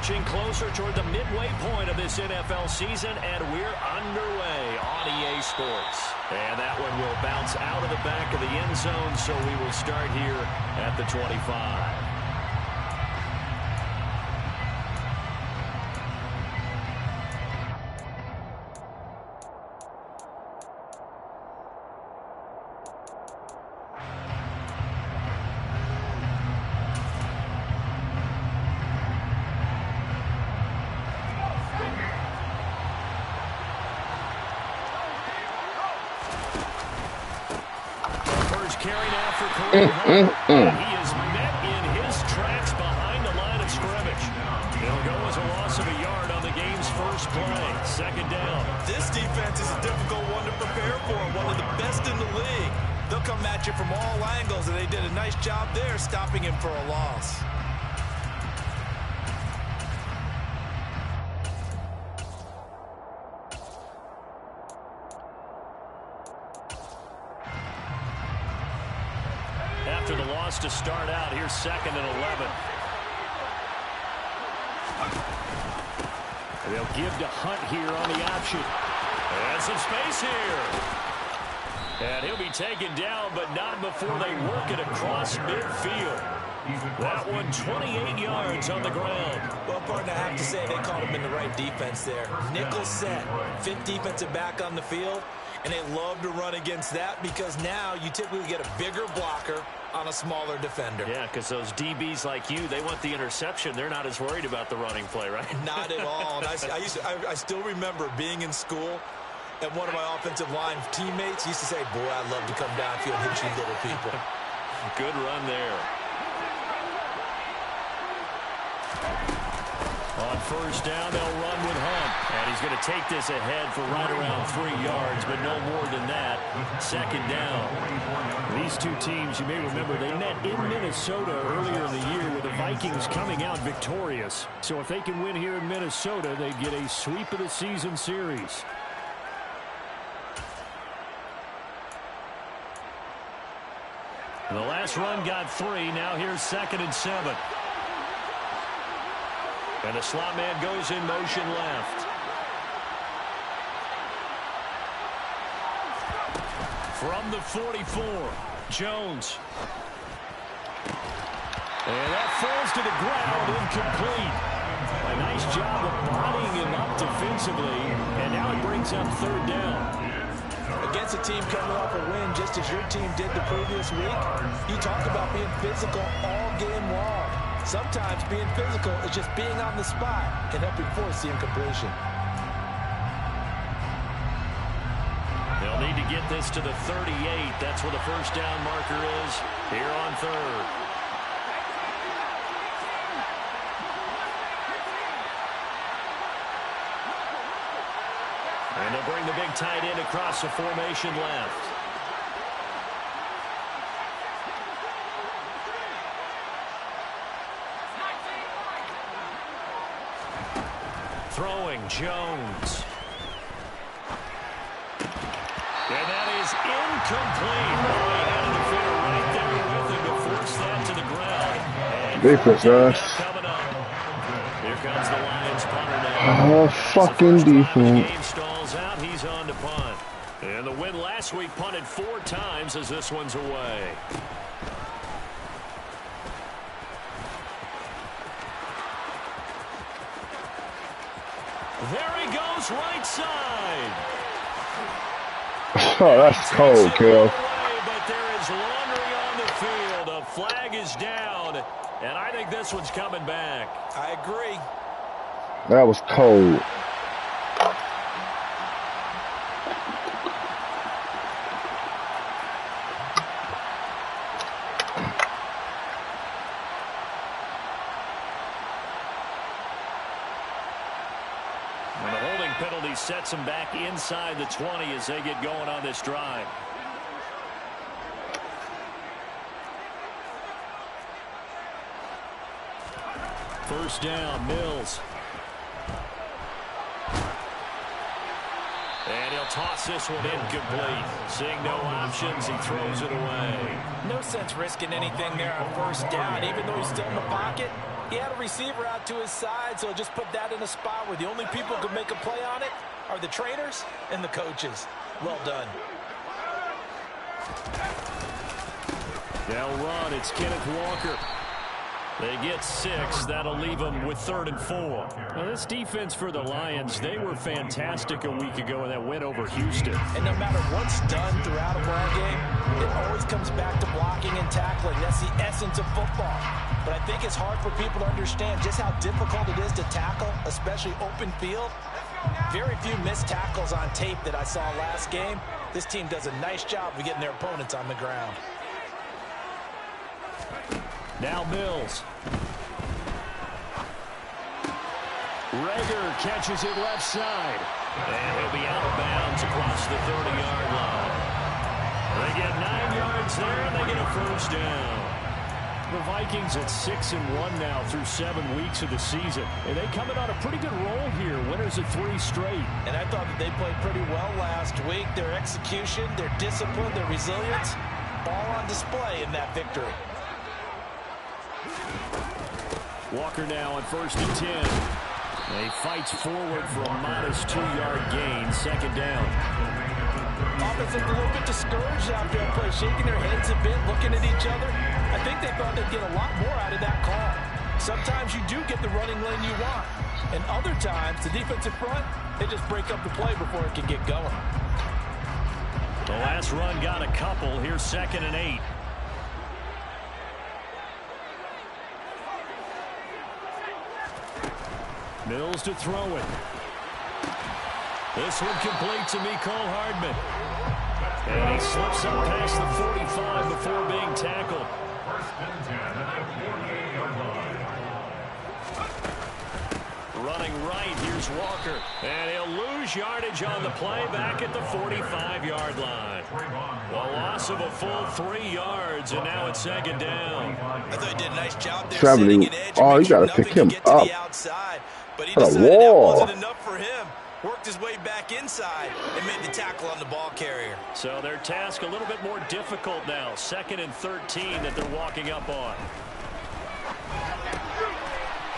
marching closer toward the midway point of this NFL season, and we're underway on EA Sports. And that one will bounce out of the back of the end zone, so we will start here at the 25. Carry now for Kareem Hunt. He is met in his tracks behind the line of scrimmage. He'll go as a loss of a yard on the game's first play. Second down. This defense is a difficult one to prepare for. One of the best in the league. They'll come at you from all angles, and they did a nice job there stopping him for a loss. After the loss to start out, here's 2nd and 11. They'll give to Hunt here on the option. And some space here. And he'll be taken down, but not before they work it across midfield. That one 28 yards on the ground. Well, partner, I have to say they caught him in the right defense there. Nickel set, 5th defensive back on the field. And they love to run against that because now you typically get a bigger blocker on a smaller defender. Yeah, because those DBs like you, they want the interception. They're not as worried about the running play, right? Not at all. And I still remember being in school, and one of my offensive line teammates used to say, boy, I'd love to come downfield and hit you little people. Good run there. On first down, they'll run with Hunt. And he's going to take this ahead for right around 3 yards, but no more than that. Second down. These two teams, you may remember, they met in Minnesota earlier in the year with the Vikings coming out victorious. So if they can win here in Minnesota, they'd get a sweep of the season series. And the last run got 3. Now here's 2nd and 7. And the slot man goes in motion left. From the 44, Jones. And that falls to the ground, incomplete. A nice job of bodying him up defensively, and now it brings up 3rd down. Against a team coming off a win, just as your team did the previous week, you talk about being physical all game long. Sometimes being physical is just being on the spot and helping force the incompletion. They'll need to get this to the 38. That's where the first down marker is here on 3rd. And they'll bring the big tight end across the formation left. Throwing Jones. And that is incomplete. Oh, he had a defender right there with him to force that to the ground. Defense, guys. Here comes the Lions punter now. Fucking defense. Game stalls out. He's on to punt. And the win last week punted 4 times as this one's away. There he goes, right side. Oh, that's cold, Kel. But there is laundry on the field. A flag is down, and I think this one's coming back. I agree. That was cold. And the holding penalty sets them back inside the 20 as they get going on this drive. First down, Mills. And he'll toss this one incomplete. Seeing no options, he throws it away. No sense risking anything there on first down. Even though he's still in the pocket, He had a receiver out to his side, so just put that in a spot where the only people who can make a play on it are the trainers and the coaches. Well done. They'll run. It's Kenneth Walker. They get 6. That'll leave them with 3rd and 4. Now, this defense for the Lions, they were fantastic a week ago in that win over Houston. And no matter what's done throughout a ball game, it always comes back to blocking and tackling. That's the essence of football. But I think it's hard for people to understand just how difficult it is to tackle, especially open field. Very few missed tackles on tape that I saw last game. This team does a nice job of getting their opponents on the ground. Now Mills. Rager catches it left side. And he'll be out of bounds across the 30-yard line. They get 9 yards there, and they get a first down. The Vikings at 6-1 now through 7 weeks of the season. And they coming on a pretty good roll here. Winners of 3 straight. And I thought that they played pretty well last week. Their execution, their discipline, their resilience, all on display in that victory. Walker now on 1st and 10. He fights forward for a modest 2-yard gain. 2nd down. Offense looked a little bit discouraged after that play, shaking their heads a bit, looking at each other. I think they thought they'd get a lot more out of that call. Sometimes you do get the running lane you want. And other times, the defensive front, they just break up the play before it can get going. The last run got a couple. Here's 2nd and 8. Mills to throw it. This one complete to Mecole Hardman. And he slips up past the 45 before being tackled. Running right, here's Walker. And he'll lose yardage on the play back at the 45-yard line. A loss of a full 3 yards, and now it's 2nd down. I thought he did a nice job there. Traveling. Oh, you got to pick him up. But he decided that wasn't enough for him. Worked his way back inside and made the tackle on the ball carrier. So their task a little bit more difficult now. 2nd and 13 that they're walking up on.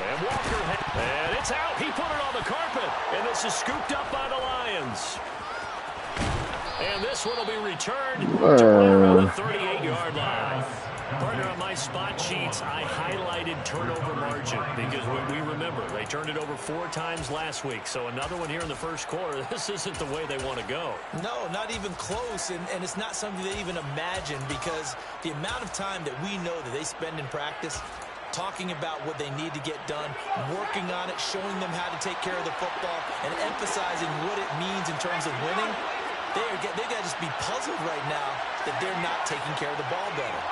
And Walker, and it's out. He put it on the carpet. And this is scooped up by the Lions. And this one will be returned to right around the 38-yard line. Partner, on my spot sheets, I highlighted turnover margin because when we remember, they turned it over 4 times last week. So another one here in the first quarter. This isn't the way they want to go. No, not even close. And it's not something they even imagine because the amount of time that we know that they spend in practice talking about what they need to get done, working on it, showing them how to take care of the football, and emphasizing what it means in terms of winning. They got to just be puzzled right now that they're not taking care of the ball better.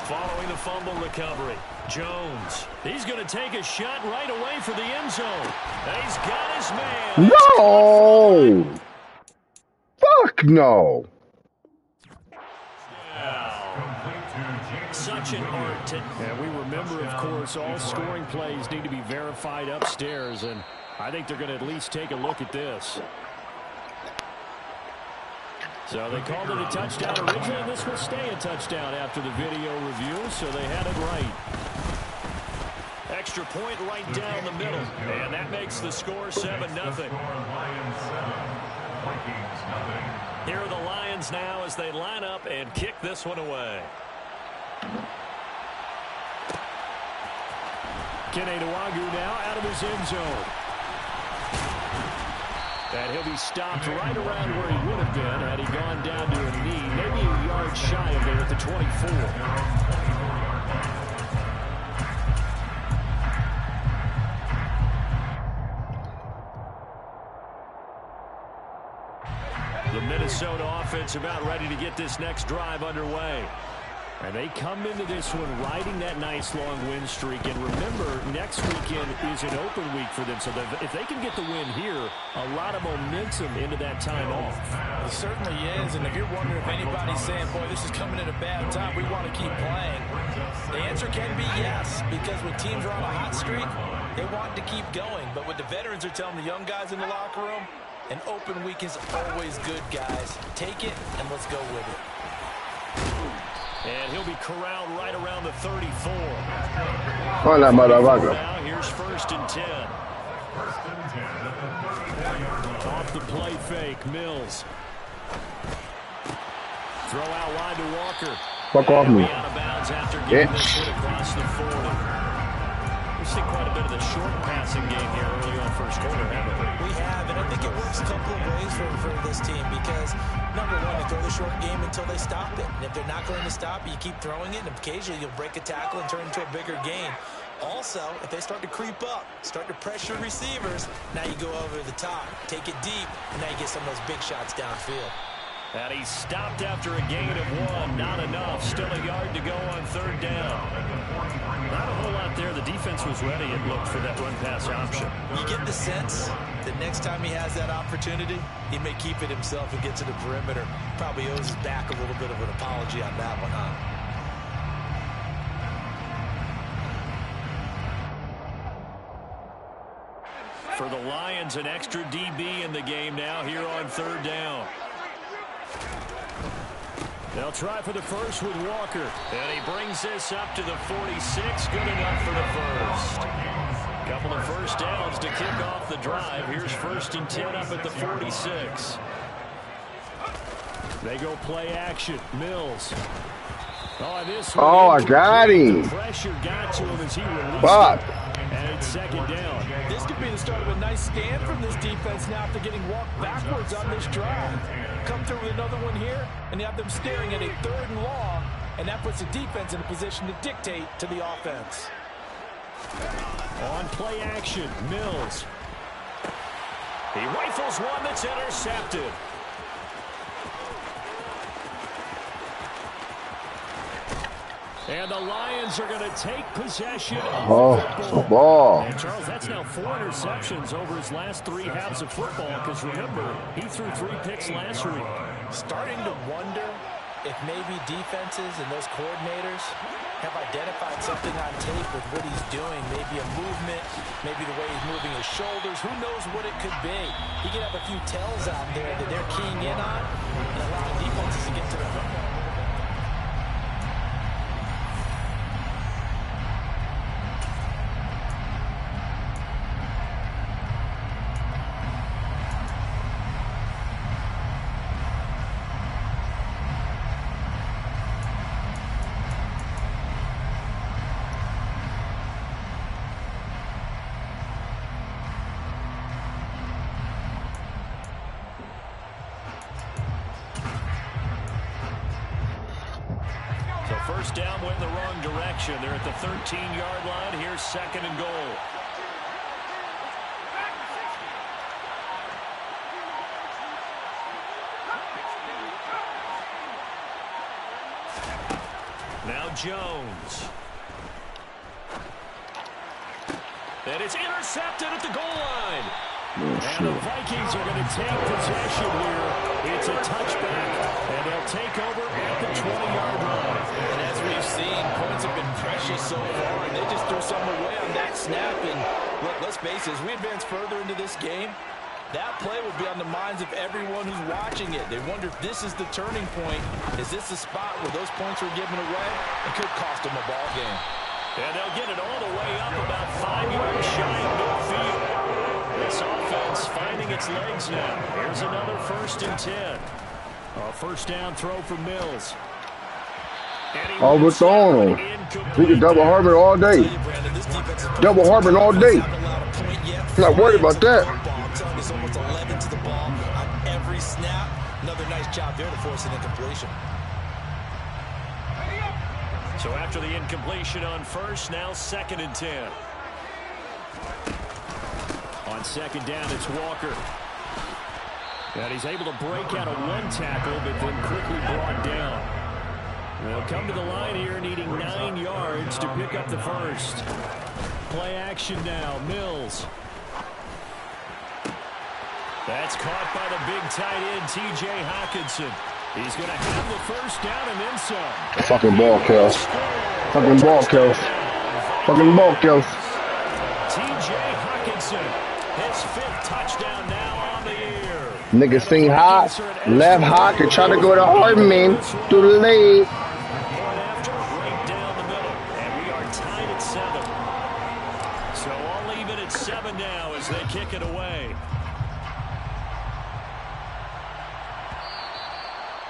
Following the fumble recovery, Jones. He's going to take a shot right away for the end zone. He's got his man. No! Fuck no! Such an art. And we remember, of course, all scoring plays need to be verified upstairs, and I think they're going to at least take a look at this. So they called it a touchdown originally, and this will stay a touchdown after the video review, so they had it right. Extra point right down the middle, and that makes the score 7-0. Here are the Lions now as they line up and kick this one away. Kene Nwangwu now out of his end zone. And he'll be stopped right around where he would have been had he gone down to a knee, maybe a yard shy of there at the 24. The Minnesota offense about ready to get this next drive underway. And they come into this one riding that nice long win streak. And remember, next weekend is an open week for them. So if they can get the win here, a lot of momentum into that time off. It certainly is. And if you're wondering if anybody's saying, boy, this is coming at a bad time, we want to keep playing, the answer can be yes. Because when teams are on a hot streak, they want to keep going. But what the veterans are telling the young guys in the locker room, an open week is always good, guys. Take it and let's go with it. And he'll be corralled right around the 34. Hola, motherfucker. Now here's 1st and 10. Off the play fake, Mills. Throw out wide to Walker. Fuck off me. Out of bounds after getting this hit across the 40. We've seen quite a bit of the short passing game here early on first quarter, haven't we? We have, and I think it works a couple of ways for this team because, number one, you throw the short game until they stop it. And if they're not going to stop it, you keep throwing it, and occasionally you'll break a tackle and turn it into a bigger gain. Also, if they start to creep up, start to pressure receivers, now you go over the top, take it deep, and now you get some of those big shots downfield. And he stopped after a gain of 1. Not enough. Still a yard to go on 3rd down. Not a whole lot there. The defense was ready and looked for that run-pass option. You get the sense that next time he has that opportunity, he may keep it himself and get to the perimeter. Probably owes his back a little bit of an apology on that one, huh? For the Lions, an extra DB in the game now here on 3rd down. They'll try for the first with Walker. And he brings this up to the 46. Good enough for the first. Couple of first downs to kick off the drive. Here's 1st and 10 up at the 46. They go play action. Mills. Oh, I got him. Pressure got to him as he released Fuck. And it's 2nd down. This could be the start of a nice stand from this defense now after getting walked backwards on this drive. Come through with another one here, and you have them staring at a 3rd and long, and that puts the defense in a position to dictate to the offense. On play action, Mills. He rifles one that's intercepted. And the Lions are going to take possession of the ball. And Charles, that's now 4 interceptions over his last 3 halves of football. Because remember, he threw 3 picks last week. Starting to wonder if maybe defenses and those coordinators have identified something on tape with what he's doing. Maybe a movement, maybe the way he's moving his shoulders. Who knows what it could be? He could have a few tells out there that they're keying in on and allowing defenses to get to the football. First down went in the wrong direction. They're at the 13-yard line. Here's 2nd and goal. Now Jones. And it's intercepted at the goal line. And the Vikings are going to take possession here. It's a touchback, and they'll take over at the 20-yard line. And as we've seen, points have been precious so far, and they just threw something away on that snap. And look, let's face it, as we advance further into this game, that play will be on the minds of everyone who's watching it. They wonder if this is the turning point. Is this the spot where those points were given away? It could cost them a ball game. And they'll get it all the way up about 5 yards shy of midfield. This offense finding its legs now. Here's another 1st and 10. A first down throw for Mills. Oh, what's on? We can double Harbin all day. Double Harbin all day. Not worried about that. It's almost 11 to the ball on every snap. Another nice job there to force an incompletion. So after the incompletion on first, now 2nd and 10. On 2nd down, it's Walker. And he's able to break out of 1 tackle, but then quickly brought down. They'll come to the line here needing 9 yards to pick up the first. Play action now, Mills. That's caught by the big tight end, T.J. Hockenson. He's going to have the first down and then some. Fucking ball kills. Fucking ball kills. Fucking ball kills. T.J. Hockenson, his 5th touchdown now on the year. Niggas sing hot, left hot, and try to go to Hardman. Too late. tied at 7. So I'll leave it at 7 now as they kick it away.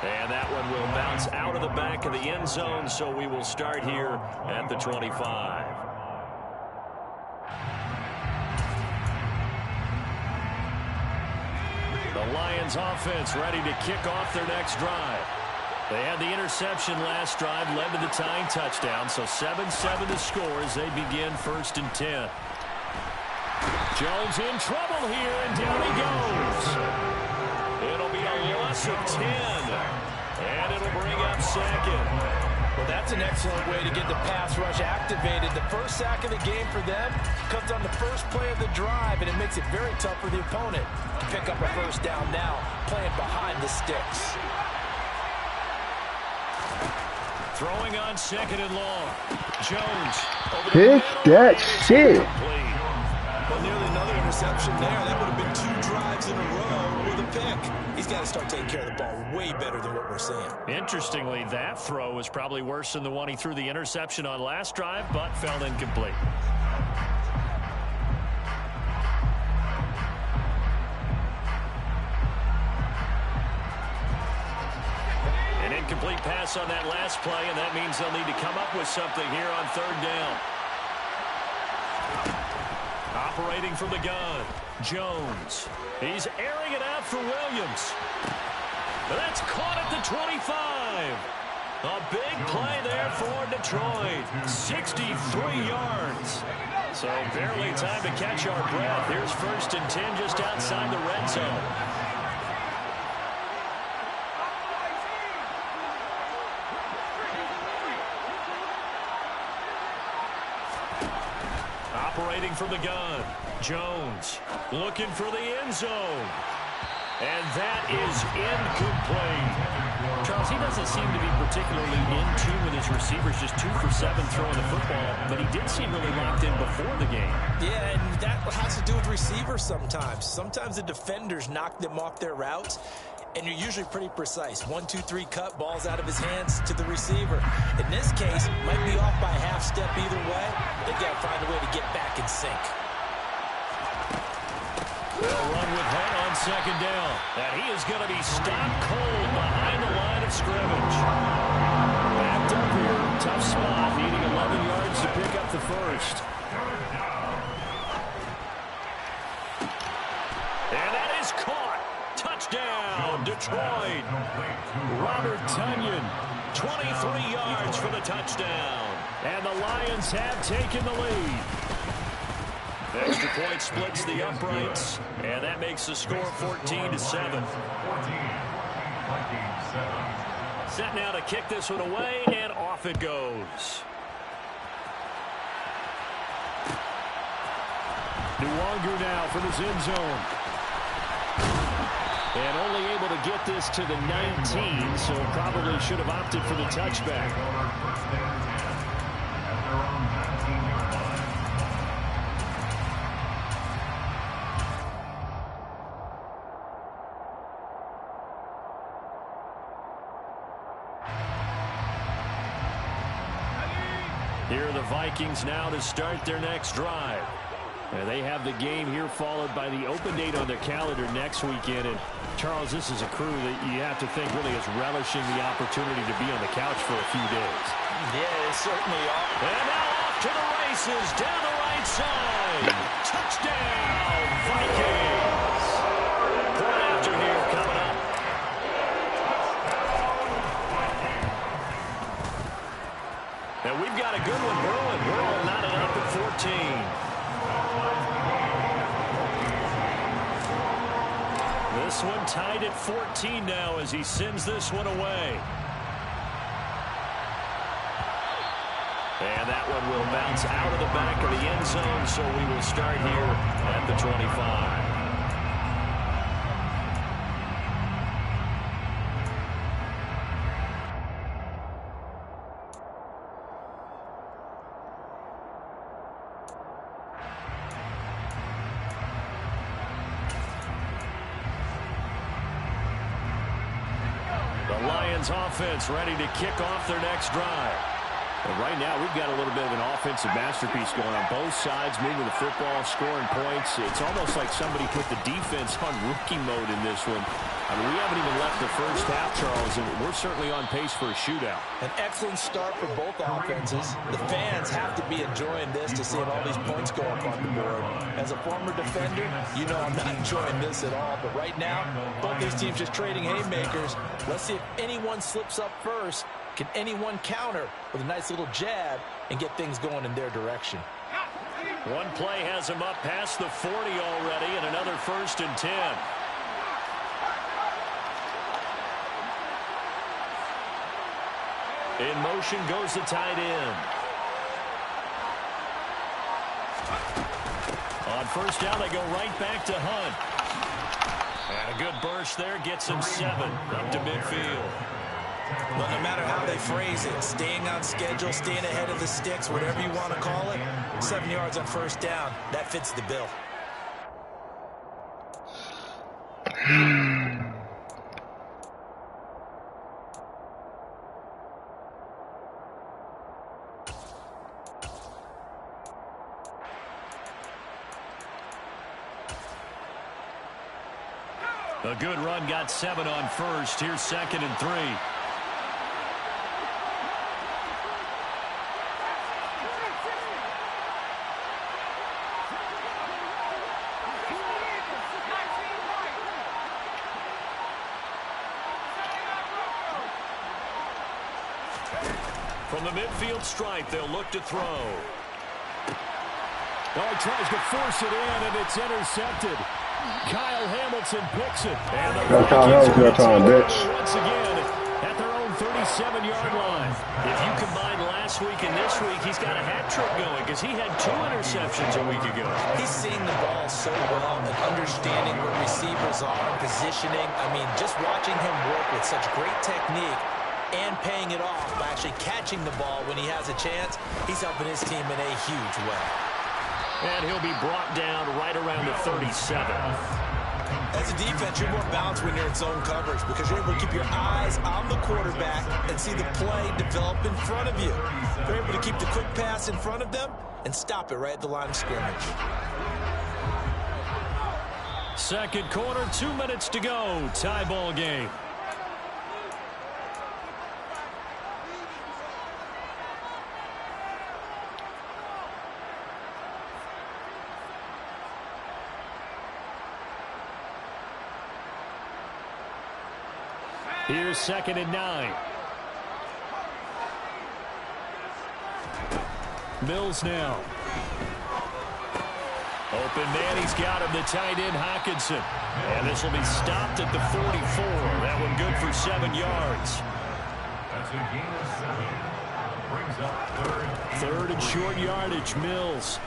And that one will bounce out of the back of the end zone, so we will start here at the 25. The Lions offense ready to kick off their next drive. They had the interception last drive, led to the tying touchdown, so 7-7 to score as they begin 1st and 10. Jones in trouble here, and down he goes. It'll be a loss of 10, and it'll bring up 2nd. Well, that's an excellent way to get the pass rush activated. The first sack of the game for them comes on the first play of the drive, and it makes it very tough for the opponent to pick up a first down now, playing behind the sticks. Throwing on 2nd and long. Jones. Pick that shit. Well, nearly another interception there. That would have been 2 drives in a row with a pick. He's got to start taking care of the ball way better than what we're seeing. Interestingly, that throw was probably worse than the one he threw the interception on last drive, but fell incomplete. An incomplete pass on that last play, and that means they'll need to come up with something here on 3rd down. Operating from the gun, Jones. He's airing it out for Williams. That's caught at the 25. A big play there for Detroit. 63 yards. So barely time to catch our breath. Here's 1st and 10 just outside the red zone. Operating from the gun, Jones looking for the end zone. And that is incomplete. Charles, he doesn't seem to be particularly in tune with his receivers, just 2 for 7 throwing the football, but he did seem really locked in before the game. Yeah, and that has to do with receivers sometimes. Sometimes the defenders knock them off their routes, and you're usually pretty precise. 1, 2, 3 cut, balls out of his hands to the receiver. In this case, might be off by a half step either way. They've got to find a way to get back in sync. They'll run with Hunt on 2nd down. And he is going to be stopped cold behind the line of scrimmage. Backed up here. Tough spot. Needing 11 yards to pick up the first. And that is caught. Touchdown, Detroit. Robert Tonyan, 23 yards for the touchdown. And the Lions have taken the lead. Extra point splits the uprights, and that makes the score 14-7. Set now to kick this one away, and off it goes. Nwangu now from his end zone. And only able to get this to the 19, so probably should have opted for the touchback. Here are the Vikings now to start their next drive. And they have the game here followed by the open date on their calendar next weekend. And Charles, this is a crew that you have to think really is relishing the opportunity to be on the couch for a few days. Yeah, they certainly are. And now off to the races down the right side. Touchdown, Vikings. Point after here coming up. And we've got a good one brewing. We're all knotted up at 14. This one tied at 14 now as he sends this one away. And that one will bounce out of the back of the end zone, so we will start here at the 25. Offense ready to kick off their next drive. And right now, we've got a little bit of an offensive masterpiece going on both sides, moving the football, scoring points. It's almost like somebody put the defense on rookie mode in this one. I mean, we haven't even left the first half, Charles, and we're certainly on pace for a shootout. An excellent start for both offenses. The fans have to be enjoying this to see all these points go up on the board. As a former defender, you know I'm not enjoying this at all. But right now, both these teams just trading haymakers. Let's see if anyone slips up first. Can anyone counter with a nice little jab and get things going in their direction? One play has him up past the 40 already, and another 1st and 10. In motion goes the tight end. On 1st down, they go right back to Hunt. And a good burst there gets him 7 up to midfield. Well, no matter how they phrase it, staying on schedule, staying ahead of the sticks, whatever you want to call it, 7 yards on 1st down, that fits the bill. A good run got 7 on 1st. Here's 2nd and 3. From the midfield stripe, they'll look to throw. Oh, he tries to force it in, and it's intercepted. Kyle Hamilton picks it. And the Kyle Hamilton that time, bitch. Once again, at their own 37-yard line. If you combine last week and this week, he's got a hat trick going because he had 2 interceptions a week ago. He's seeing the ball so well and understanding where receivers are, positioning. I mean, just watching him work with such great technique and paying it off by actually catching the ball when he has a chance, he's helping his team in a huge way. And he'll be brought down right around the 37. As a defense, you're more balanced when you're in zone coverage because you're able to keep your eyes on the quarterback and see the play develop in front of you. You're able to keep the quick pass in front of them and stop it right at the line of scrimmage. Second quarter, 2 minutes to go. Tie ball game. Here's 2nd and 9. Mills now. Open man, he's got him, the tight end Hockenson. And this will be stopped at the 44. That one good for 7 yards. That's a gain of 7. Brings up 3rd and short yardage, Mills.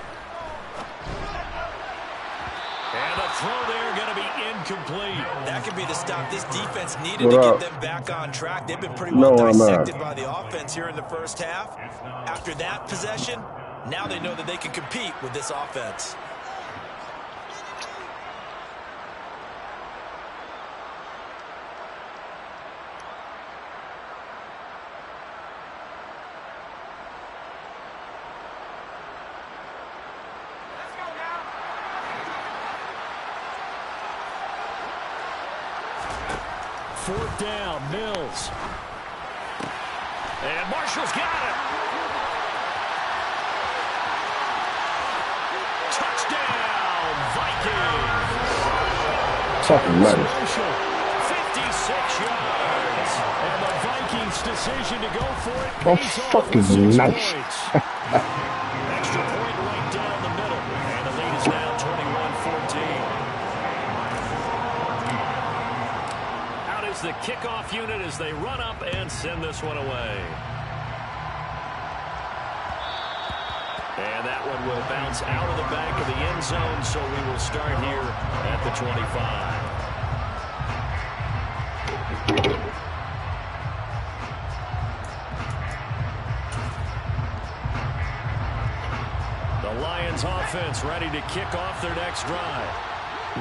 And a throw there going to be incomplete. That could be the stop this defense needed to get them back on track. They've been pretty well dissected by the offense here in the first half. After that possession, now they know that they can compete with this offense. Fourth down, Mills. And Marshall's got it. Touchdown, Vikings. Fucking nice. Marshall, 56 yards. And the Vikings' decision to go for it pays off with 6 nice. points. Extra point right down the middle. And the lead is now 21-14. The kickoff unit as they run up and send this one away. And that one will bounce out of the back of the end zone, so we will start here at the 25. The Lions offense ready to kick off their next drive.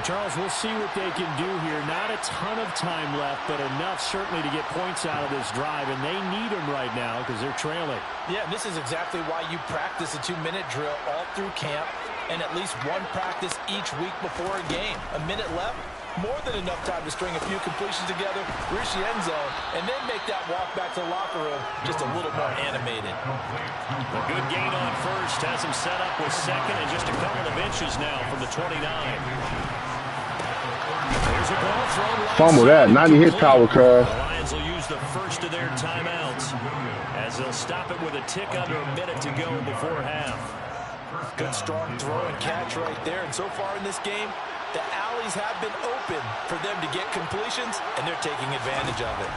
Charles, we'll see what they can do here. Not a ton of time left, but enough certainly to get points out of this drive, and they need them right now because they're trailing. Yeah, this is exactly why you practice a 2-minute drill all through camp and at least one practice each week before a game. A minute left, more than enough time to string a few completions together, reach the end zone, and then make that walk back to the locker room just a little more animated. A good gain on first has him set up with second and just a couple of inches now from the 29. There's a ball thrown. Fumble that. 90 hit power, cuz. The Lions will use the first of their timeouts as they'll stop it with a tick under a minute to go before half. Good strong throw and catch right there. And so far in this game, the alleys have been open for them to get completions, and they're taking advantage of it.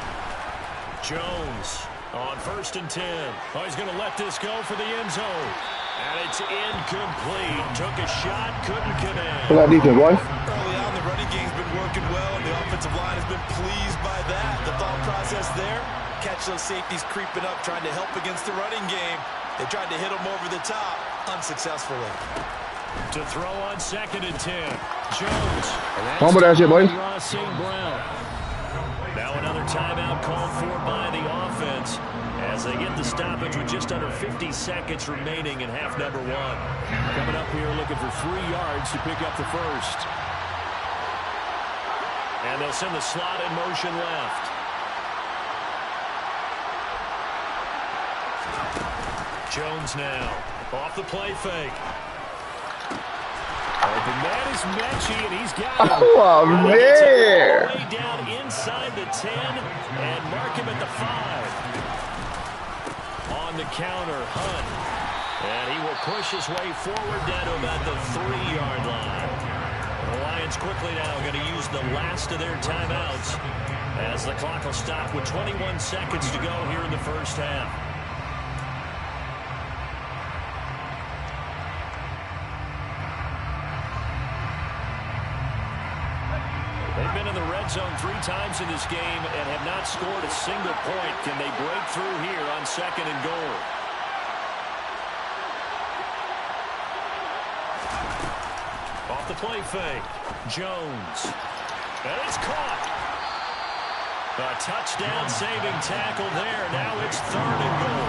Jones on 1st and 10. Oh, he's going to let this go for the end zone. And it's incomplete. Took a shot, couldn't connect. Pull that defense, boy. Early on, the running game's been working well, and the offensive line has been pleased by that. The thought process there, catch those safeties creeping up, trying to help against the running game. They tried to hit them over the top, unsuccessfully. To throw on 2nd and 10. Jones. Fumble that shit, boy. Ross St. Brown. Now another timeout called for by the offense as they get the stoppage with just under 50 seconds remaining in half number 1. Coming up here looking for 3 yards to pick up the first. And they'll send the slot in motion left. Jones now off the play fake. Open man is Mechie, and he's got him. Oh, man. All the way down inside the 10 and mark him at the 5. On the counter, Hunt. And he will push his way forward down to about the 3-yard line. The Lions quickly now going to use the last of their timeouts as the clock will stop with 21 seconds to go here in the first half. They've been in the red zone 3 times in this game and have not scored a single point. Can they break through here on 2nd and goal? Off the play fake. Jones. And it's caught. A touchdown saving tackle there. Now it's 3rd and goal.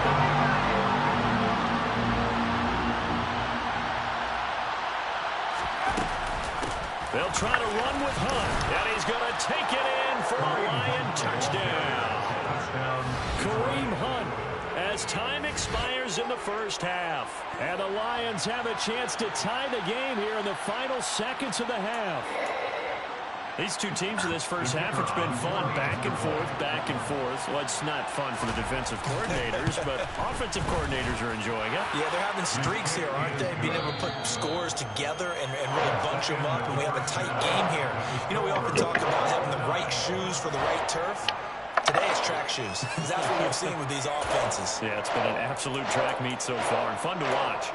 They'll try to run with Hunt, and he's going to take it in for a Lion touchdown. Kareem Hunt, as time expires in the first half. And the Lions have a chance to tie the game here in the final seconds of the half. These two teams in this first half, it's been fun. Back and forth, back and forth. Well, it's not fun for the defensive coordinators, but offensive coordinators are enjoying it. Yeah, they're having streaks here, aren't they? Being able to put scores together and really bunch them up, and we have a tight game here. You know, we often talk about having the right shoes for the right turf. Today it's track shoes, because that's what we've seen with these offenses. Yeah, it's been an absolute track meet so far, and fun to watch.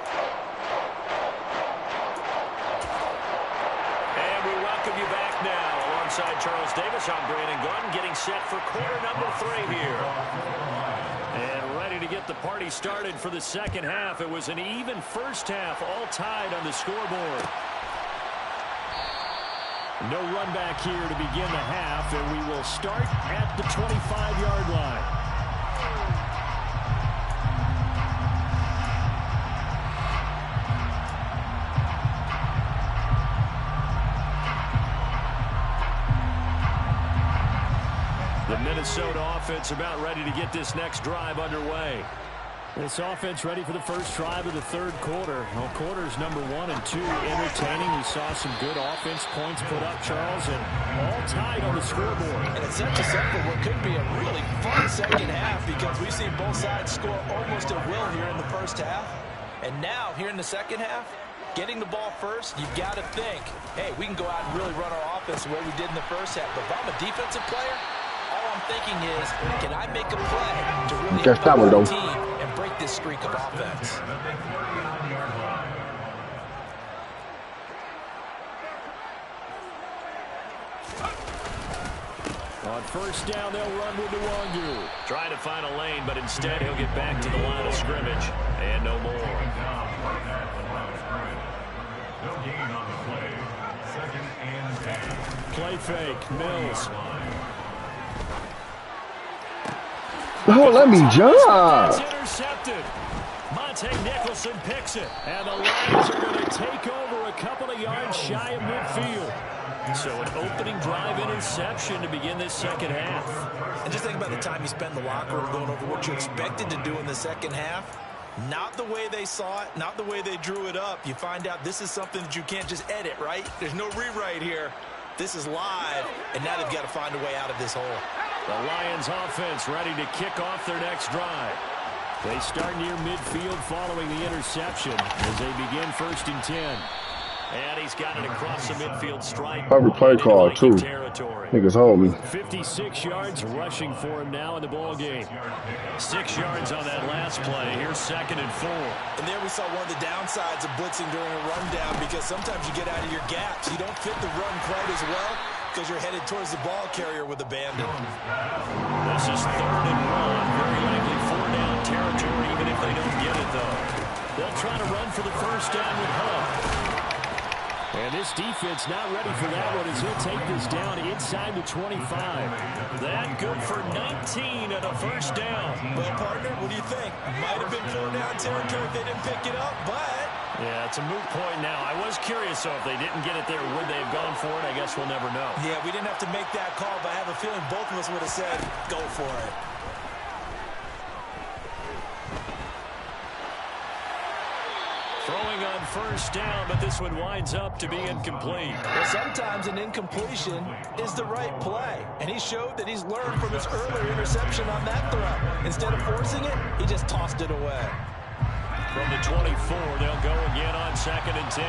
Alongside Charles Davis, I'm Brandon Gunn, getting set for quarter number 3 here. And ready to get the party started for the second half. It was an even first half, all tied on the scoreboard. No run back here to begin the half, and we will start at the 25-yard line. The Minnesota offense about ready to get this next drive underway. This offense ready for the first drive of the 3rd quarter. Well, quarters number 1 and 2 entertaining. We saw some good offense points put up, Charles, and all tied on the scoreboard. And it sets us up for what could be a really fun second half because we've seen both sides score almost at will here in the first half. And now, here in the second half, getting the ball first, you've got to think, hey, we can go out and really run our offense the way we did in the first half. But if I'm a defensive player, all I'm thinking is, can I make a play to really help the team and break this streak of offense? On first down, they'll run with Nwangu. Trying to find a lane, but instead he'll get back to the line of scrimmage. And no more. No gain on the play. 2nd and Play fake. Mills. Oh, let me jump. Intercepted. Monte Nicholson picks it. And the Lions are going to take over a couple of yards shy of midfield. So an opening drive interception to begin this second half. And just think about the time you spent in the locker room going over what you expected to do in the second half. Not the way they saw it, not the way they drew it up. You find out this is something that you can't just edit, right? There's no rewrite here. This is live, and now they've got to find a way out of this hole. The Lions offense ready to kick off their next drive. They start near midfield following the interception as they begin 1st and 10. And he's got it across the midfield stripe. Probably play call, too. Niggas hold me. 56 yards rushing for him now in the ball game. 6 yards on that last play. Here's 2nd and 4. And there we saw one of the downsides of blitzing during a rundown, because sometimes you get out of your gaps. You don't fit the run quite as well because you're headed towards the ball carrier with abandon. This is 3rd and 1. Very likely 4-down territory, even if they don't get it, though. They'll try to run for the 1st down with Hunt. And this defense not ready for that one as he'll take this down inside the 25. That good for 19 and a 1st down. Well, partner, what do you think? Might have been 4-down territory if they didn't pick it up, but... Yeah, it's a moot point now. I was curious, so if they didn't get it there, would they have gone for it? I guess we'll never know. Yeah, we didn't have to make that call, but I have a feeling both of us would have said, go for it. Throwing on 1st down, but this one winds up to be incomplete. Well, sometimes an incompletion is the right play, and he showed that he's learned from his earlier interception on that throw. Instead of forcing it, he just tossed it away. From the 24, they'll go again on 2nd and 10.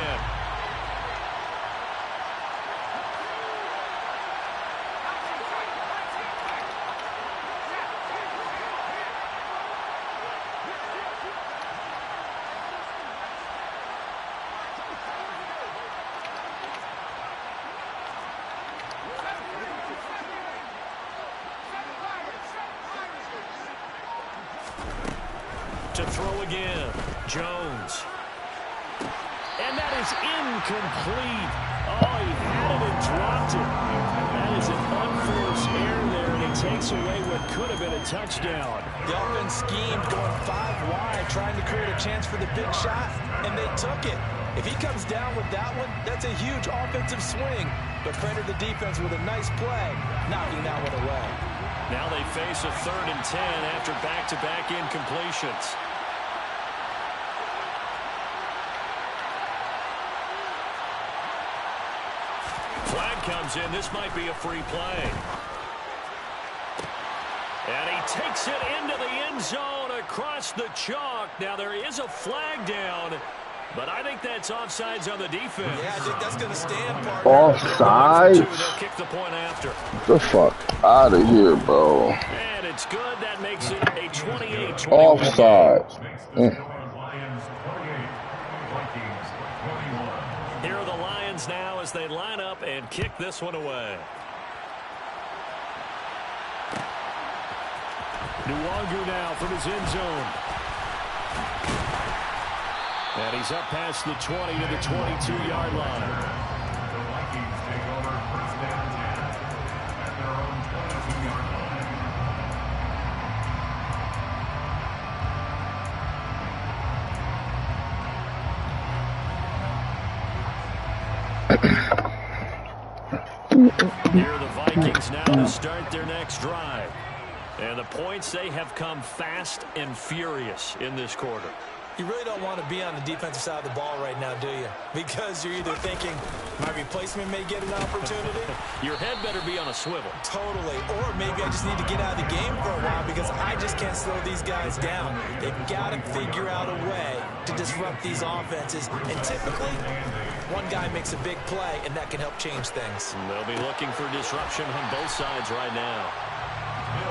To throw again, Jones. And that is incomplete. Oh, he had it and dropped it. That is an unforced error there, and it takes away what could have been a touchdown. The offense schemed going 5 wide, trying to create a chance for the big shot, and they took it. If he comes down with that one, that's a huge offensive swing. But credit the defense with a nice play, knocking that one away. Now they face a 3rd and 10 after back-to-back incompletions. Flag comes in. This might be a free play. And he takes it into the end zone across the chalk. Now there is a flag down, but I think that's offsides on the defense. Yeah, I think that's going to stand, partner. Offsides? They'll kick the point after. The fuck out of here, bro. And it's good. That makes it a 28-21. Offsides. Here are the Lions now as they line up and kick this one away. Nwangu now from his end zone. And he's up past the 20 to the 22-yard line. The Vikings take over 1st down 10 at their own 22-yard line. Here are the Vikings now to start their next drive. And the points, they have come fast and furious in this quarter. You really don't want to be on the defensive side of the ball right now, do you? Because you're either thinking, my replacement may get an opportunity. Your head better be on a swivel. Totally. Or maybe I just need to get out of the game for a while because I just can't slow these guys down. They've got to figure out a way to disrupt these offenses. And typically, one guy makes a big play, and that can help change things. And they'll be looking for disruption on both sides right now.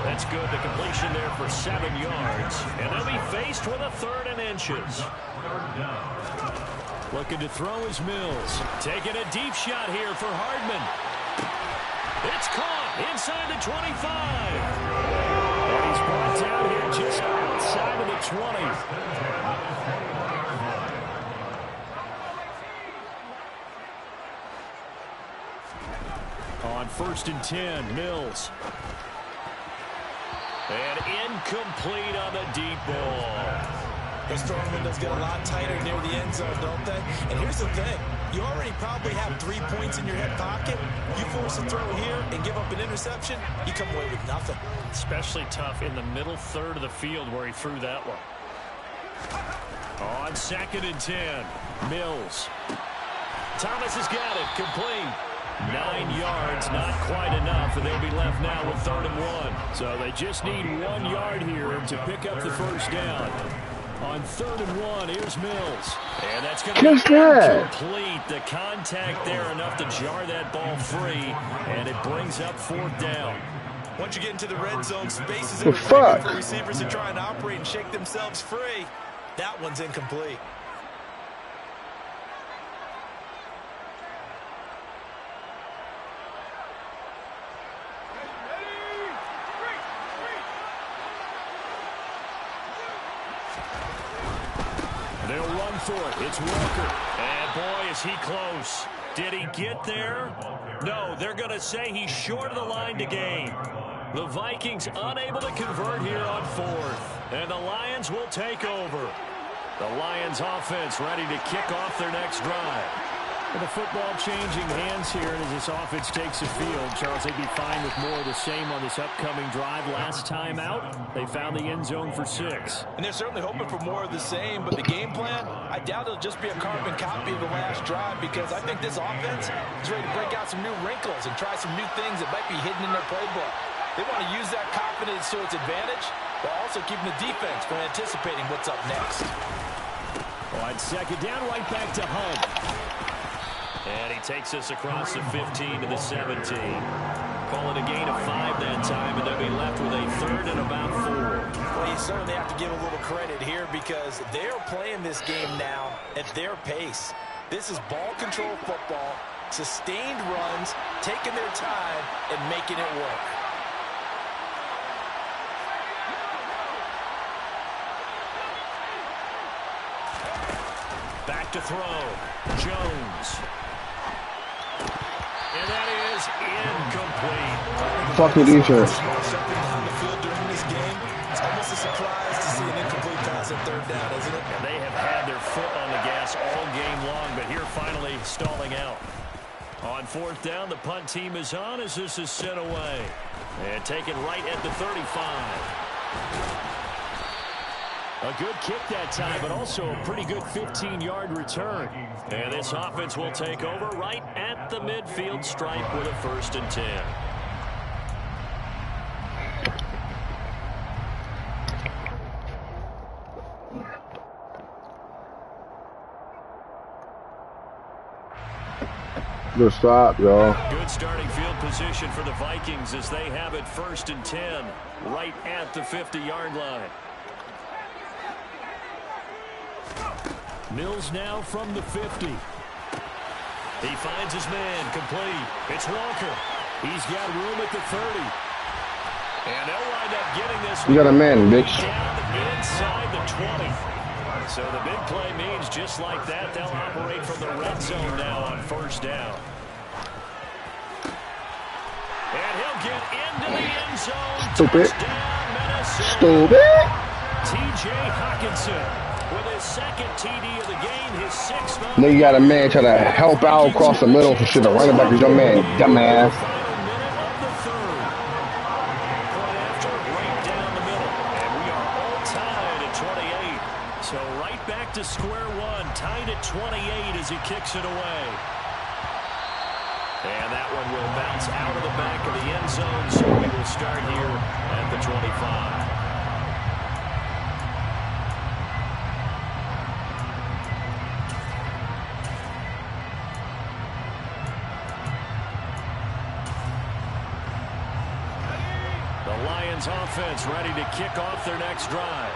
That's good. The completion there for 7 yards. And they'll be faced with a 3rd and inches. Looking to throw is Mills. Taking a deep shot here for Hardman. It's caught inside the 25. And he's brought down here just outside of the 20. On 1st and 10, Mills. And incomplete on the deep ball. Those throwing windows get a lot tighter near the end zone, don't they? And here's the thing. You already probably have 3 points in your hip pocket. You force a throw here and give up an interception, you come away with nothing. Especially tough in the middle third of the field where he threw that one. On 2nd and 10, Mills. Thomas has got it, complete. 9 yards, not quite enough, and they'll be left now with 3rd and 1. So they just need 1 yard here to pick up the first down. On 3rd and 1, here's Mills. And that's going to be incomplete. The contact there enough to jar that ball free, and it brings up 4th down. Once you get into the red zone, spaces in for receivers to try and operate and shake themselves free. That one's incomplete. They'll run for it. It's Walker. And boy, is he close. Did he get there? No, they're going to say he's short of the line to gain. The Vikings unable to convert here on 4th. And the Lions will take over. The Lions offense ready to kick off their next drive. With the football changing hands here, and as this offense takes the field, Charles, they'd be fine with more of the same on this upcoming drive. Last time out, they found the end zone for 6. And they're certainly hoping for more of the same, but the game plan, I doubt it'll just be a carbon copy of the last drive, because I think this offense is ready to break out some new wrinkles and try some new things that might be hidden in their playbook. They want to use that confidence to its advantage, while also keeping the defense from anticipating what's up next. On 2nd down, right back to Hunt. And he takes us across the 15 to the 17. Call it a gain of 5 that time, and they'll be left with a 3rd and about 4. Well, you certainly have to give a little credit here, because they're playing this game now at their pace. This is ball control football, sustained runs, taking their time, and making it work. Back to throw. Jones. And that is incomplete. Fucking defense. Something down the field during this game. It's almost a surprise to see an incomplete pass at 3rd down, isn't it? And they have had their foot on the gas all game long, but here finally stalling out. On 4th down, the punt team is on as this is sent away. And taken right at the 35. A good kick that time, but also a pretty good 15-yard return. And this offense will take over right at the midfield stripe with a 1st and 10. Good stop, y'all. Good starting field position for the Vikings as they have it 1st and 10 right at the 50-yard line. Mills now from the 50. He finds his man, complete. It's Walker. He's got room at the 30. And they'll wind up getting this. You got a man, bitch. Down inside the 20. So the big play means just like that, they'll operate from the red zone now on 1st down. And he'll get into the end zone. Stupid. Touchdown, Minnesota. Stupid. T.J. Hockenson. With his 2nd TD of the game, his 6th. Then you got a man trying to help out across the middle for shit. The running back is your man, dumbass. Final minute of the 3rd. Point after, right down the middle. And we are all tied at 28. So right back to square one, tied at 28 as he kicks it away. And that one will bounce out of the back of the end zone, so we will start here at the 25. Offense ready to kick off their next drive.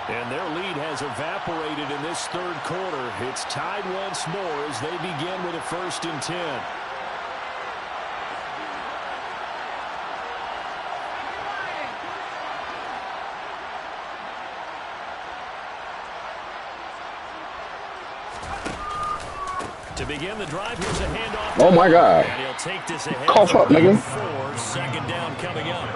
And their lead has evaporated in this 3rd quarter. It's tied once more as they begin with a 1st and 10. To begin the drive, here's a handoff. Oh, my God. And he'll take this ahead. Cough up, nigga. 4, second down coming up.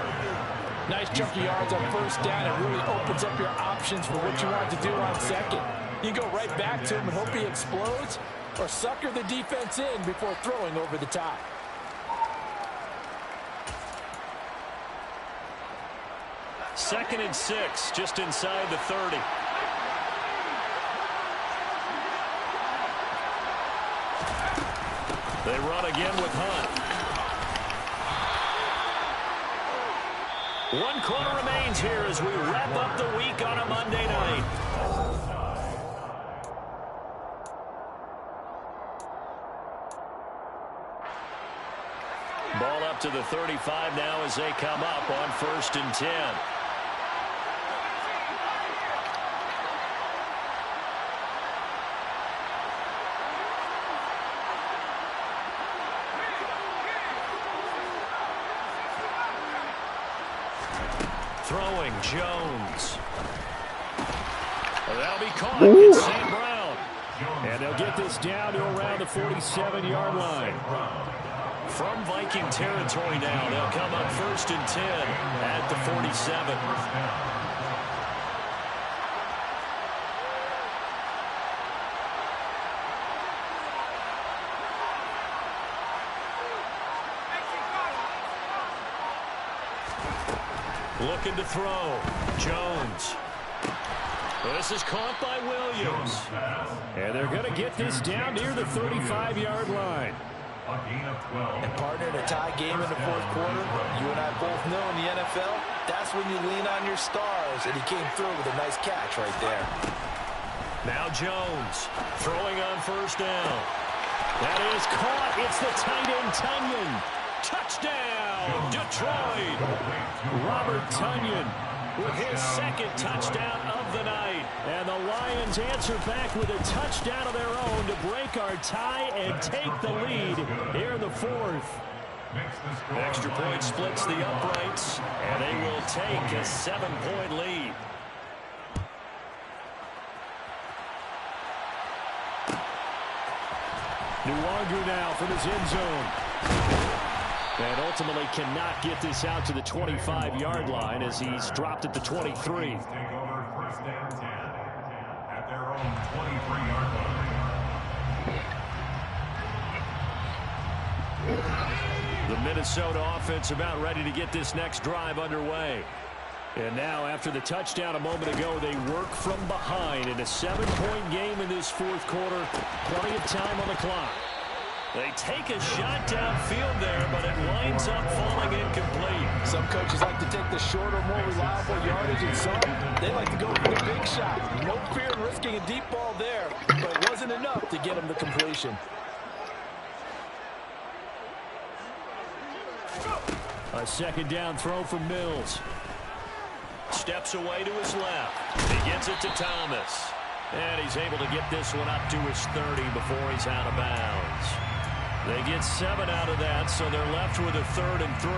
Nice chunky yards on first down. It really opens up your options for what you want to do on second. You go right back to him and hope he explodes, or sucker the defense in before throwing over the top. Second and 6, just inside the 30. They run again with Hunt. 1 quarter remains here as we wrap up the week on a Monday night. Ball up to the 35 now as they come up on 1st and 10. Throwing Jones. That'll be caught. It's St. Brown. And they'll get this down to around the 47-yard line. From Viking territory now, they'll come up 1st and 10 at the 47. Looking to throw. Jones. This is caught by Williams. And they're going to get this down near the 35-yard line. And partner, in a tie game in the fourth quarter, you and I both know in the NFL, that's when you lean on your stars. And he came through with a nice catch right there. Now Jones throwing on 1st down. That is caught. It's the tight end Tonyan. Touchdown, Detroit. Robert Tonyan with his 2nd touchdown of the night. And the Lions answer back with a touchdown of their own to break our tie and take the lead here in the 4th. Extra point splits the uprights, and they will take a 7-point lead. Nwogu now from his end zone. And ultimately cannot get this out to the 25-yard line as he's dropped at the 23. Take over 1st and 10 at their own 23-yard line. The Minnesota offense about ready to get this next drive underway. And now after the touchdown a moment ago, they work from behind in a 7-point game in this 4th quarter. Plenty of time on the clock. They take a shot downfield there, but it winds up falling incomplete. Some coaches like to take the shorter, more reliable yardage, and some, they like to go for the big shot. No fear in risking a deep ball there, but it wasn't enough to get him the completion. A 2nd down throw from Mills. Steps away to his left. He gets it to Thomas. And he's able to get this one up to his 30 before he's out of bounds. They get 7 out of that, so they're left with a 3rd and 3.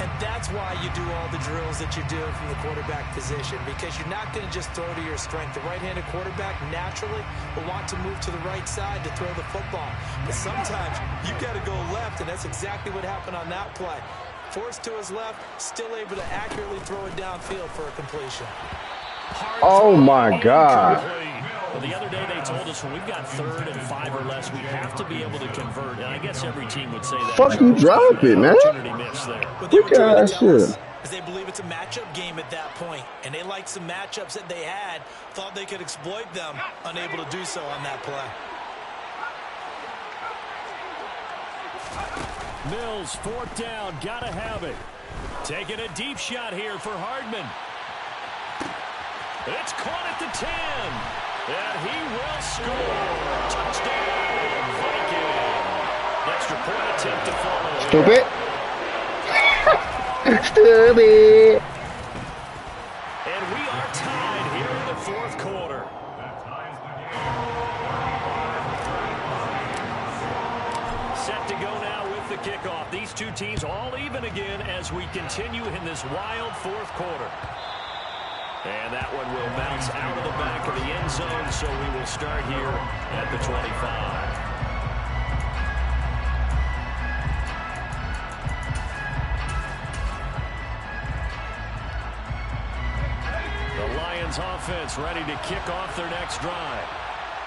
And that's why you do all the drills that you do from the quarterback position, because you're not going to just throw to your strength. The right-handed quarterback naturally will want to move to the right side to throw the football. But sometimes you got to go left, and that's exactly what happened on that play. Forced to his left, still able to accurately throw it downfield for a completion. Oh, my God. Well, the other day they told us when we've got 3rd and 5 or less, we have to be able to convert. And I guess every team would say that. Fuck you drop it, man. Look at that shit. Because they believe it's a matchup game at that point. And they liked some matchups that they had, thought they could exploit them, unable to do so on that play. Mills, 4th down, gotta have it. Taking a deep shot here for Hardman. It's caught at the 10. And he will score. Touchdown, Viking. Extra point attempt to follow. Stupid. Stupid. And we are tied here in the 4th quarter. Set to go now with the kickoff. These two teams all even again as we continue in this wild 4th quarter. And that one will bounce out of the back of the end zone, so we will start here at the 25. offense ready to kick off their next drive.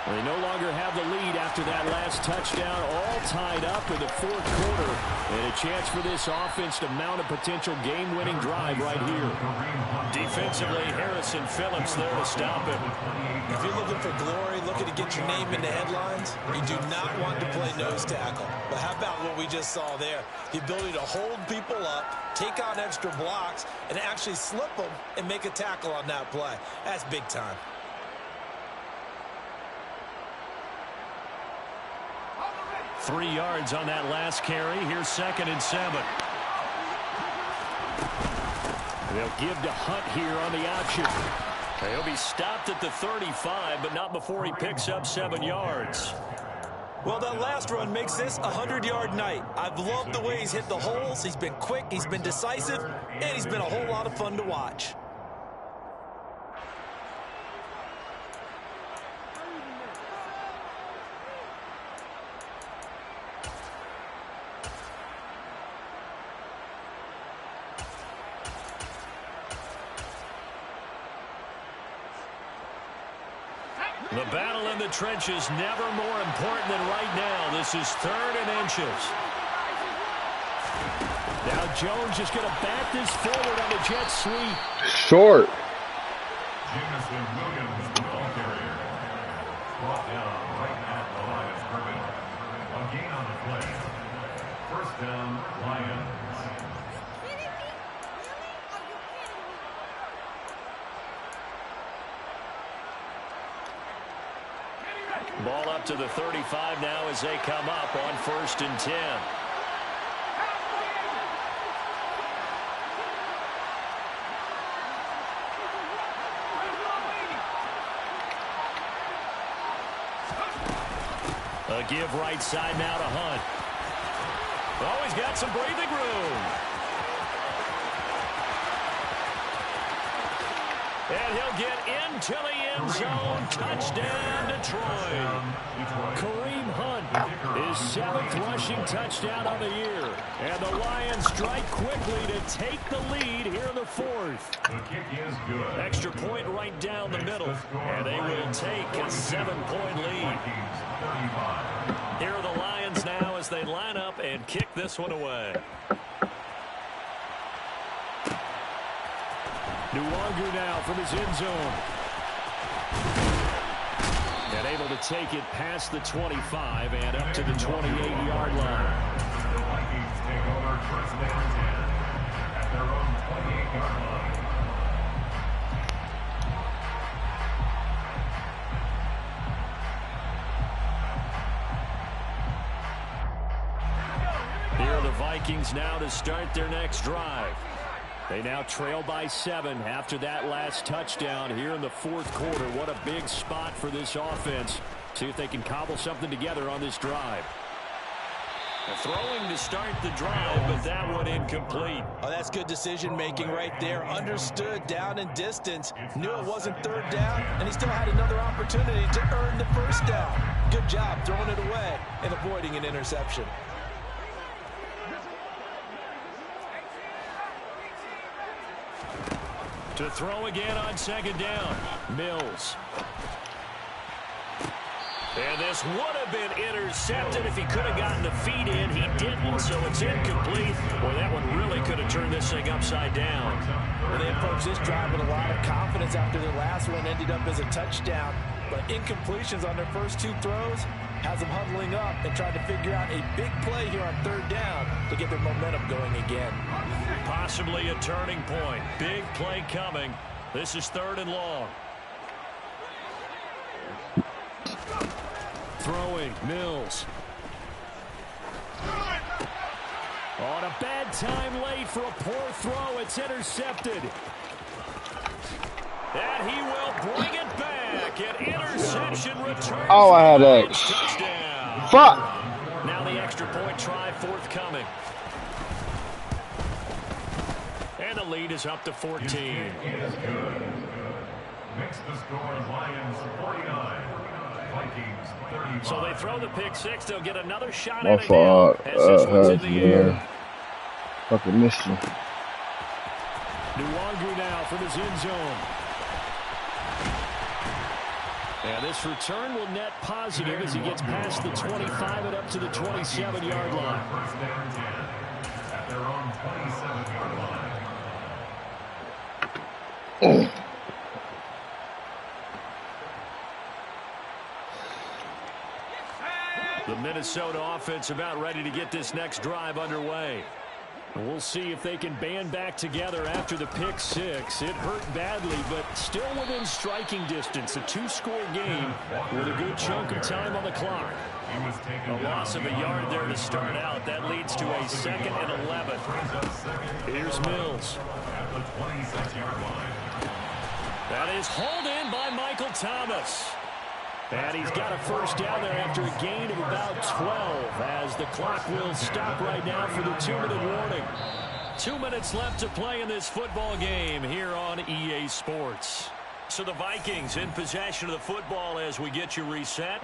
They no longer have the lead after that last touchdown, all tied up in the fourth quarter. And a chance for this offense to mount a potential game-winning drive right here. Defensively, Harrison Phillips there to stop him. If you're looking for glory, looking to get your name in the headlines, you do not want to play nose tackle. But how about what we just saw there? The ability to hold people up, take on extra blocks, and actually slip them and make a tackle on that play. That's big time. Three yards on that last carry. Here's 2nd and 7. They'll give to Hunt here on the option. He'll be stopped at the 35, but not before he picks up 7 yards. Well, that last run makes this a 100-yard night. I've loved the way he's hit the holes. He's been quick, he's been decisive, and he's been a whole lot of fun to watch. The battle in the trenches never more important than right now. This is 3rd and inches. Now Jones is going to back this forward on the jet sweep. Short. Jameson Williams, the ball carrier, brought down right at the line of scrimmage. A gain on the play. 1st down, Lions. Ball up to the 35 now as they come up on 1st and 10. A give right side now to Hunt. Oh, he's got some breathing room. And he'll get into the end zone. Touchdown, Detroit. Kareem Hunt, his 7th rushing touchdown of the year. And the Lions strike quickly to take the lead here in the 4th. The kick is good. Extra point right down the middle. And they will take a 7-point lead. Here are the Lions now as they line up and kick this one away. Nwangu now from his end zone. And able to take it past the 25 and up to the 28-yard line. The Vikings take over 1st and 10 at their own 28-yard line. Here are the Vikings now to start their next drive. They now trail by 7 after that last touchdown here in the 4th quarter. What a big spot for this offense. See if they can cobble something together on this drive. Throwing to start the drive, but that one incomplete. Oh, that's good decision-making right there. Understood down and distance. Knew it wasn't 3rd down, and he still had another opportunity to earn the 1st down. Good job throwing it away and avoiding an interception. To throw again on 2nd down. Mills. And this would have been intercepted if he could have gotten the feet in. He didn't, so it's incomplete. Boy, that one really could have turned this thing upside down. Well, they approached this drive with a lot of confidence after their last one ended up as a touchdown. But incompletions on their first 2 throws has them huddling up and trying to figure out a big play here on 3rd down to get their momentum going again. Possibly a turning point. Big play coming. This is 3rd and long. Throwing, Mills. On a bad time late for a poor throw. It's intercepted. And he will bring it back. An interception return. Oh, I had X. Touchdown. Fuck. Now the extra point try forthcoming. And the lead is up to 14. Is good. Makes the score Lions 49. Vikings 35. So they throw the pick 6. They'll get another shot My at it fault. now. As this one's in the air. Man. Fucking missed you. Nwangu now from his end zone. And this return will net positive as he gets past the 25 and up to the 27-yard line. First down 10 at their own 27-yard line. The Minnesota offense about ready to get this next drive underway. We'll see if they can band back together after the pick six. It hurt badly, but still within striking distance. A two-score game with a good chunk of time on the clock. A loss of a yard there to start out. That leads to a 2nd and 11. Here's Mills. At the 26-yard line. That is hauled in by Michael Thomas. And he's got a first down there after a gain of about 12 as the clock will stop right now for the 2-minute warning. 2 minutes left to play in this football game here on EA Sports. So the Vikings in possession of the football as we get you reset.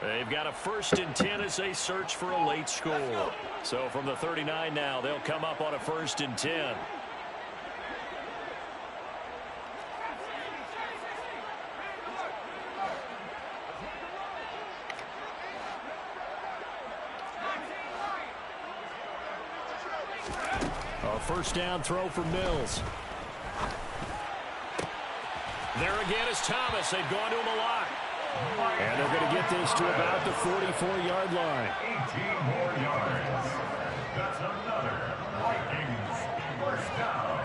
They've got a 1st and 10 as they search for a late score. So from the 39 now, they'll come up on a 1st and 10. First down throw for Mills. There again is Thomas. They've gone to him a lot. And they're going to get this to about the 44-yard line. 18 more yards. That's another Vikings first down.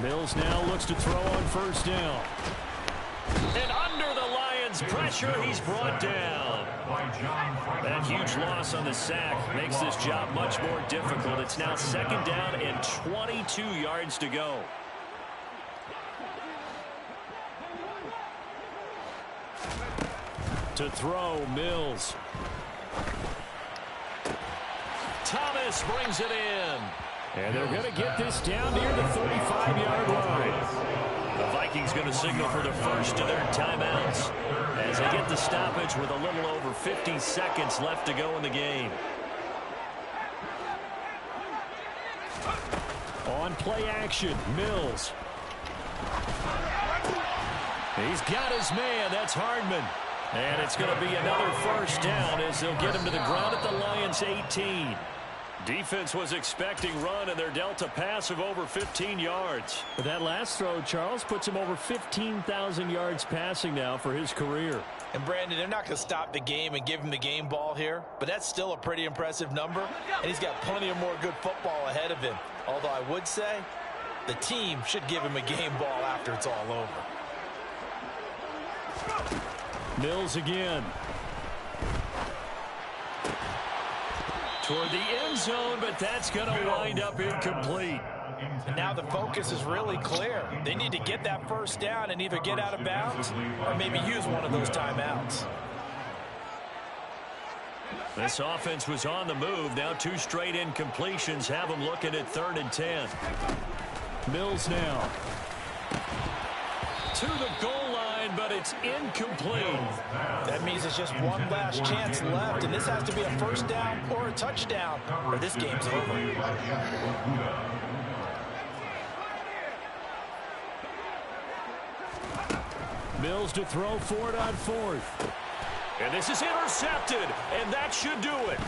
Mills now looks to throw on first down. And under the Lions' pressure, he's brought down. That huge loss on the sack makes this job much more difficult. It's now 2nd down and 22 yards to go. To throw, Mills. Thomas brings it in. And they're going to get this down near the 35-yard line. The Vikings going to signal for the first of their timeouts as they get the stoppage with a little over 50 seconds left to go in the game. On play action, Mills. He's got his man. That's Hardman. And it's going to be another first down as they'll get him to the ground at the Lions' 18. Defense was expecting run, and they're dealt a pass of over 15 yards. But that last throw, Charles, puts him over 15,000 yards passing now for his career. And, Brandon, they're not going to stop the game and give him the game ball here, but that's still a pretty impressive number, and he's got plenty of more good football ahead of him. Although I would say the team should give him a game ball after it's all over. Mills again. Toward the end zone, but that's going to wind up incomplete. And now the focus is really clear. They need to get that first down and either get out of bounds or maybe use one of those timeouts. This offense was on the move. Now 2 straight incompletions have them looking at 3rd and 10. Mills now. To the goal line, but it's incomplete. That means it's just one last chance left, and this has to be a first down or a touchdown, or this game's over. Mills to throw forward on 4th. And this is intercepted, and that should do it.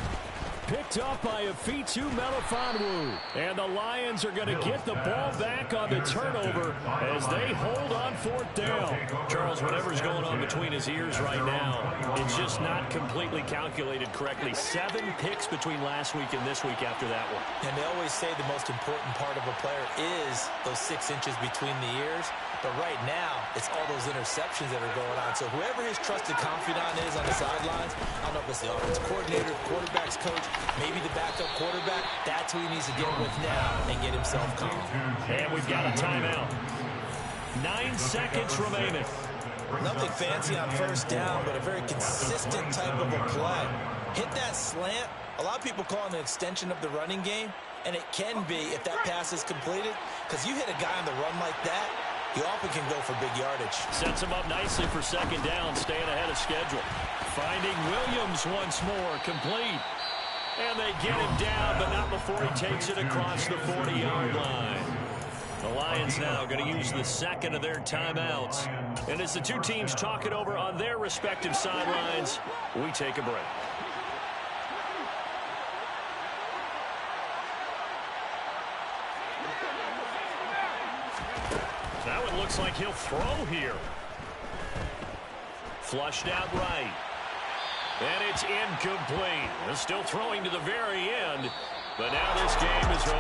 Picked up by Afitu Melifonwu. And the Lions are going to get the ball back on the turnover as they hold on 4th down. Charles, whatever's going on between his ears right now, it's just not completely calculated correctly. 7 picks between last week and this week after that one. And they always say the most important part of a player is those 6 inches between the ears. But right now, it's all those interceptions that are going on. So whoever his trusted confidant is on the sidelines, I don't know if it's the offensive coordinator, quarterback's coach, maybe the backup quarterback, that's who he needs to get with now and get himself calm. And we've got a timeout. 9 seconds remaining. Nothing fancy on first down, but a very consistent type of a play. Hit that slant. A lot of people call it an extension of the running game, and it can be if that pass is completed, because you hit a guy on the run like that, he often can go for big yardage. Sets him up nicely for 2nd down, staying ahead of schedule. Finding Williams once more, complete. And they get him down, but not before he takes it across the 40-yard line. The Lions now going to use the second of their timeouts. And as the two teams talk it over on their respective sidelines, we take a break. Now it looks like he'll throw here. Flushed out right. And it's incomplete. They're still throwing to the very end. But now this game is over.